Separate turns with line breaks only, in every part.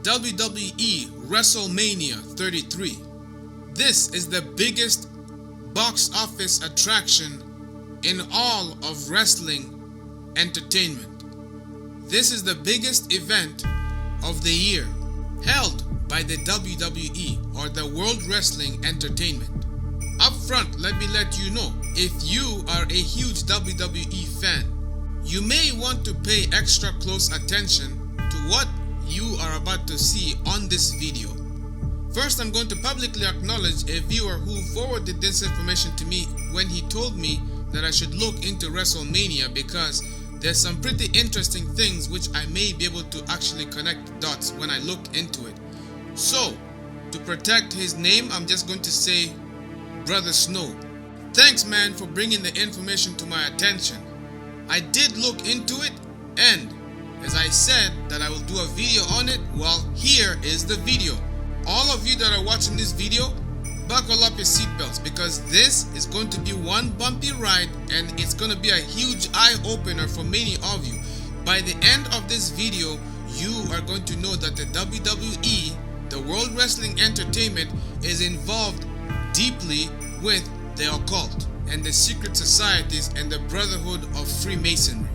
WWE Wrestlemania 33. This is the biggest box office attraction in all of wrestling entertainment. This is the biggest event of the year, held by the WWE, or the World Wrestling Entertainment. Up front, let me let you know, if you are a huge WWE fan, you may want to pay extra close attention to what you are about to see on this video. First, I'm going to publicly acknowledge a viewer who forwarded this information to me when he told me that I should look into WrestleMania, because there's some pretty interesting things which I may be able to actually connect dots when I look into it. So, to protect his name, I'm just going to say Brother Snow. Thanks, man, for bringing the information to my attention. I did look into it, and as I said that I will do a video on it, well, here is the video. All of you that are watching this video, buckle up your seatbelts, because this is going to be one bumpy ride, and it's going to be a huge eye-opener for many of you. By the end of this video, you are going to know that the WWE, the World Wrestling Entertainment, is involved deeply with the occult and the secret societies and the brotherhood of Freemasonry.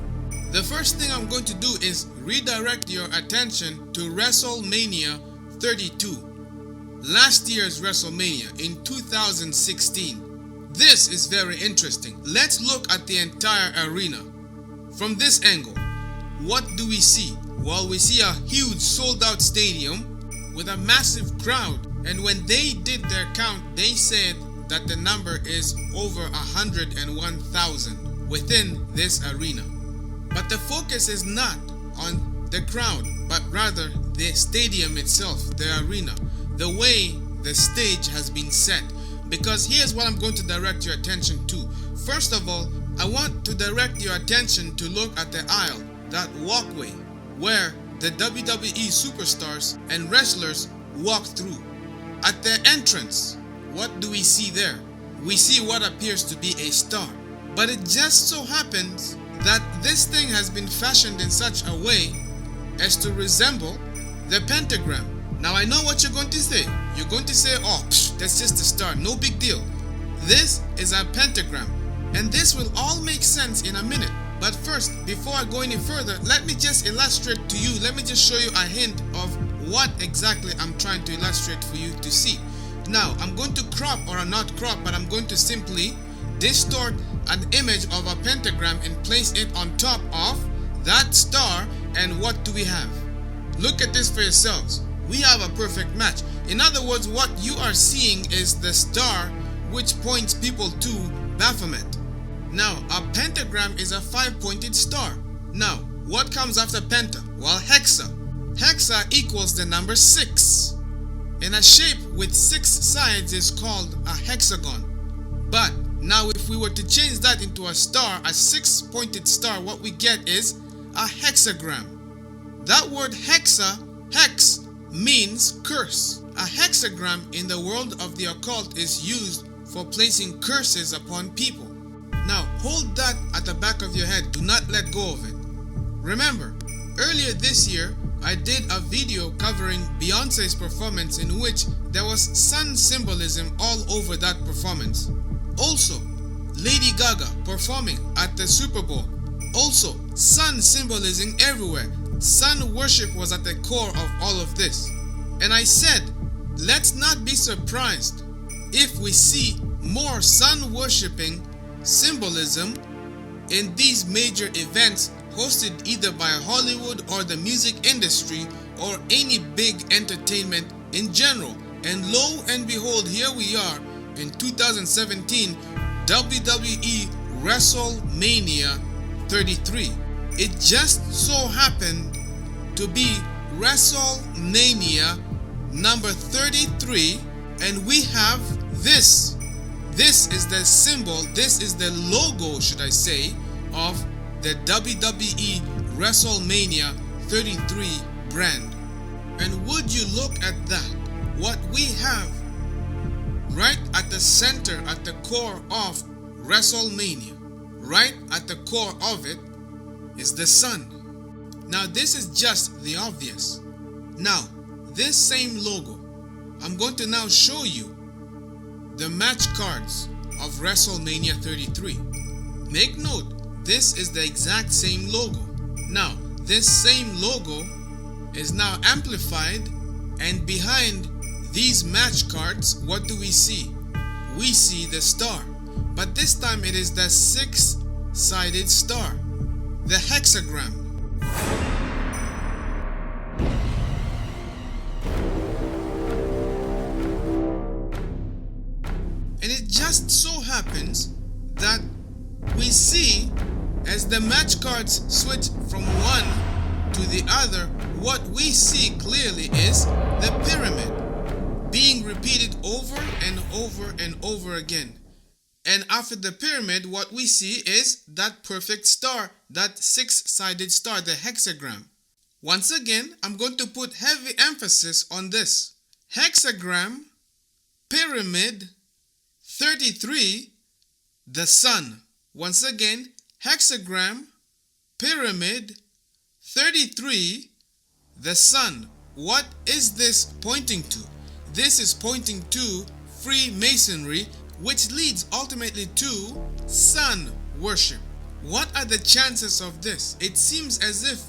The first thing I'm going to do is redirect your attention to WrestleMania 32. Last year's WrestleMania in 2016. This is very interesting. Let's look at the entire arena. From this angle, what do we see? Well, we see a huge sold-out stadium with a massive crowd. And when they did their count, they said that the number is over 101,000 within this arena. But the focus is not on the crowd, but rather the stadium itself, the arena, the way the stage has been set. Because here's what I'm going to direct your attention to. First of all, I want to direct your attention to look at the aisle, that walkway, where the WWE superstars and wrestlers walk through. At the entrance, what do we see there? We see what appears to be a star. But it just so happens that this thing has been fashioned in such a way as to resemble the pentagram. Now I know what you're going to say. You're going to say, oh, that's just a star, no big deal. This is a pentagram, and this will all make sense in a minute. But first, before I go any further, let me just illustrate to you, let me just show you a hint of what exactly I'm trying to illustrate for you to see. Now, I'm going to crop, or not crop, but I'm going to simply distort an image of a pentagram and place it on top of that star, and what do we have? Look at this for yourselves. We have a perfect match. In other words, what you are seeing is the star which points people to Baphomet. Now, a pentagram is a 5-pointed star. Now, what comes after penta? Well, hexa. Hexa equals the number 6. And a shape with 6 sides is called a hexagon. But now if we were to change that into a star, a 6-pointed star, what we get is a hexagram. That word hexa, hex, means curse. A hexagram in the world of the occult is used for placing curses upon people. Now hold that at the back of your head. Do not let go of it. Remember, earlier this year I did a video covering Beyonce's performance, in which there was sun symbolism all over that performance. Also, Lady Gaga performing at the Super Bowl. Also, sun symbolism everywhere. Sun worship was at the core of all of this. And I said, let's not be surprised if we see more sun worshipping symbolism in these major events hosted either by Hollywood or the music industry or any big entertainment in general. And lo and behold, here we are in 2017, WWE WrestleMania 33. It just so happened to be WrestleMania number 33, and we have this. This is the symbol, this is the logo, should I say, of the WWE WrestleMania 33 brand. And would you look at that? What we have right at the center, at the core of WrestleMania, right at the core of it, is the sun. Now this is just the obvious. Now this same logo, I'm going to now show you the match cards of WrestleMania 33. Make note, this is the exact same logo. Now, this same logo is now amplified, and behind these match cards, what do we see? We see the star, but this time it is the six-sided star, the hexagram. And it just so happens that we see, as the match cards switch from one to the other, what we see clearly is the pyramid being repeated over and over and over again. And after the pyramid, what we see is that perfect star, that six-sided star, the hexagram. Once again, I'm going to put heavy emphasis on this. Hexagram, pyramid, 33, the sun. Once again, hexagram, pyramid, 33, the sun. What is this pointing to? This is pointing to Freemasonry, which leads ultimately to sun worship. What are the chances of this? It seems as if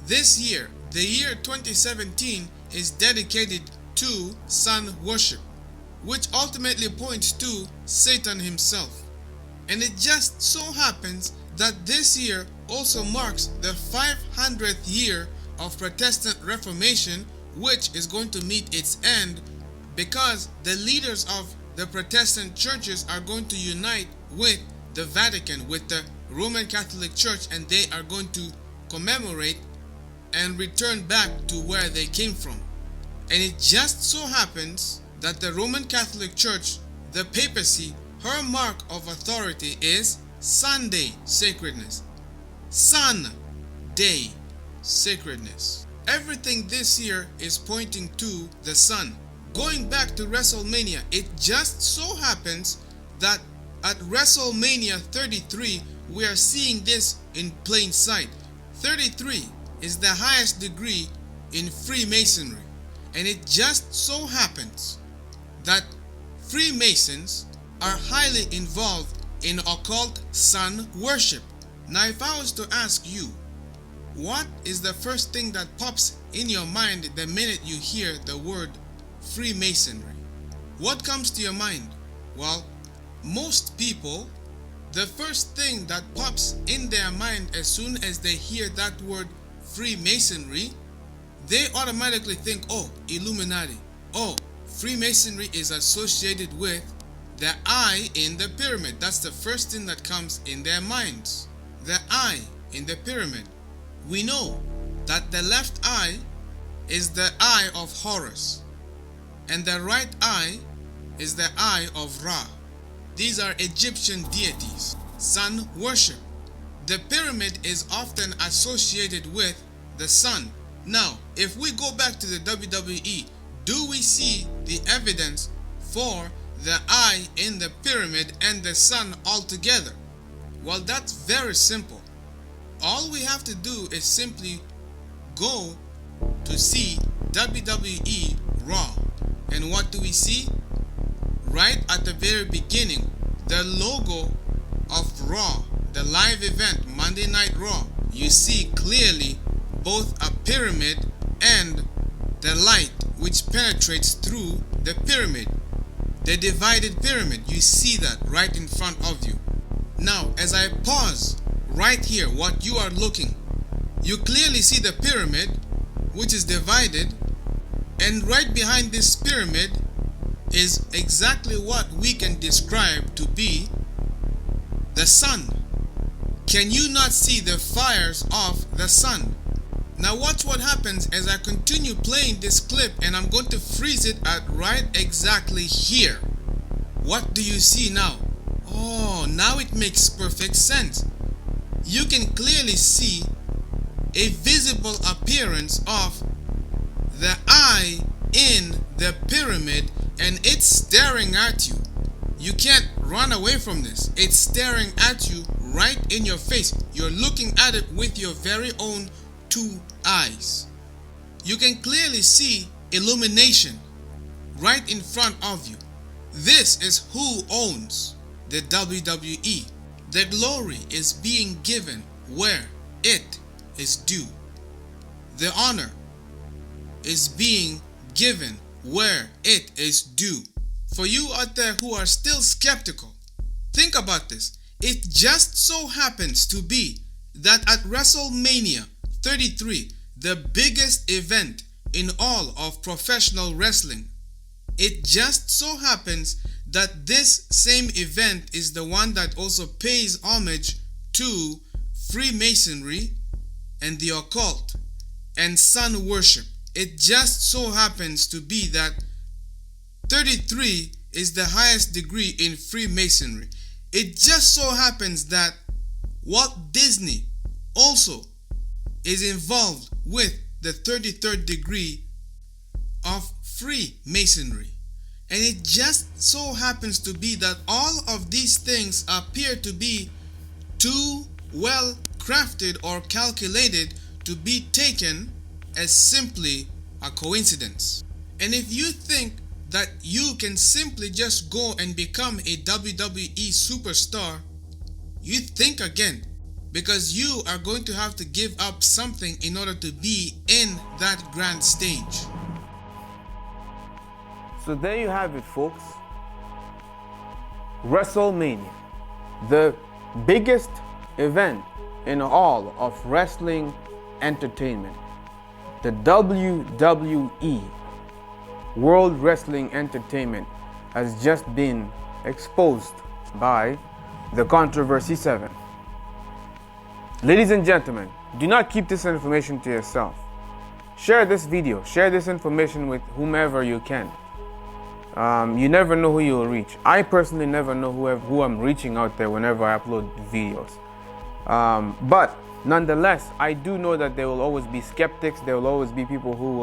this year, the year 2017, is dedicated to sun worship, which ultimately points to Satan himself. And it just so happens that this year also marks the 500th year of Protestant Reformation, which is going to meet its end because the leaders of the Protestant churches are going to unite with the Vatican, with the Roman Catholic Church, and they are going to commemorate and return back to where they came from. And it just so happens that the Roman Catholic Church, the papacy, her mark of authority is Sunday sacredness. Sun-day sacredness. Everything this year is pointing to the sun. Going back to WrestleMania, it just so happens that at WrestleMania 33, we are seeing this in plain sight. 33 is the highest degree in Freemasonry. And it just so happens that Freemasons are highly involved in occult sun worship. Now, if I was to ask you, what is the first thing that pops in your mind the minute you hear the word Freemasonry? What comes to your mind? Well, most people, the first thing that pops in their mind as soon as they hear that word Freemasonry, they automatically think, oh, Illuminati. Oh, Freemasonry is associated with the eye in the pyramid. That's the first thing that comes in their minds. The eye in the pyramid. We know that the left eye is the eye of Horus, and the right eye is the eye of Ra. These are Egyptian deities, sun worship. The pyramid is often associated with the sun. Now, if we go back to the WWE, do we see the evidence for the eye in the pyramid and the sun all together? Well, that's very simple. All we have to do is simply go to see WWE Raw. And what do we see? Right at the very beginning, the logo of Raw, the live event, Monday Night Raw. You see clearly both a pyramid and the light which penetrates through the pyramid. The divided pyramid, you see that right in front of you. Now, as I pause right here, what you are looking, you clearly see the pyramid which is divided, and right behind this pyramid is exactly what we can describe to be the sun. Can you not see the fires of the sun? Now watch what happens as I continue playing this clip, and I'm going to freeze it at right exactly here. What do you see now? Oh, now it makes perfect sense. You can clearly see a visible appearance of the eye in the pyramid, and it's staring at you. You can't run away from this. It's staring at you right in your face. You're looking at it with your very own two eyes. You can clearly see illumination right in front of you. This is who owns the WWE. The glory is being given where it is due. The honor is being given where it is due. For you out there who are still skeptical, think about this. It just so happens to be that at WrestleMania 33, the biggest event in all of professional wrestling, it just so happens that this same event is the one that also pays homage to Freemasonry and the occult and sun worship. It just so happens to be that 33 is the highest degree in Freemasonry. It just so happens that Walt Disney also is involved with the 33rd degree of Freemasonry. And it just so happens to be that all of these things appear to be too well crafted or calculated to be taken as simply a coincidence. And if you think that you can simply just go and become a WWE superstar, you think again, because you are going to have to give up something in order to be in that grand stage.
So there you have it, folks. WrestleMania, the biggest event in all of wrestling entertainment. The WWE World Wrestling Entertainment has just been exposed by the Controversy 7. Ladies and gentlemen, do not keep this information to yourself. Share this video, share this information with whomever you can. You never know who you will reach. I personally never know who I'm reaching out there whenever I upload videos. But nonetheless, I do know that there will always be skeptics. There will always be people who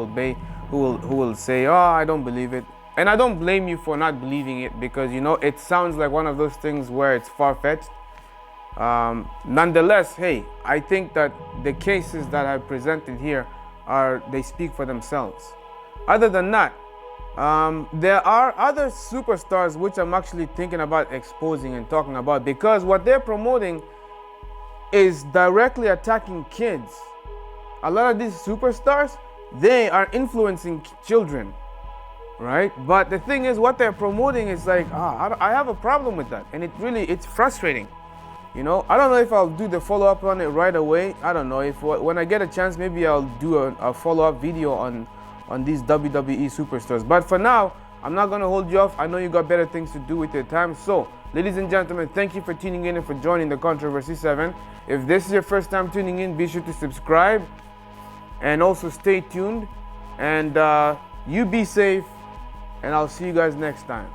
will say, "Oh, I don't believe it," and I don't blame you for not believing it, because you know it sounds like one of those things where it's far-fetched. Nonetheless, hey, I think that the cases that I've presented here they speak for themselves. Other than that, there are other superstars which I'm actually thinking about exposing and talking about, because what they're promoting is directly attacking kids. A lot of these superstars, they are influencing children, right? But the thing is, what they're promoting is like, I have a problem with that, and it's frustrating. You know, I don't know if I'll do the follow-up on it right away. I don't know if when I get a chance, maybe I'll do a follow-up video on these WWE superstars. But for now, I'm not going to hold you off. I know you got better things to do with your time. So, ladies and gentlemen, thank you for tuning in and for joining the Controversy 7. If this is your first time tuning in, be sure to subscribe and also stay tuned. And you be safe, and I'll see you guys next time.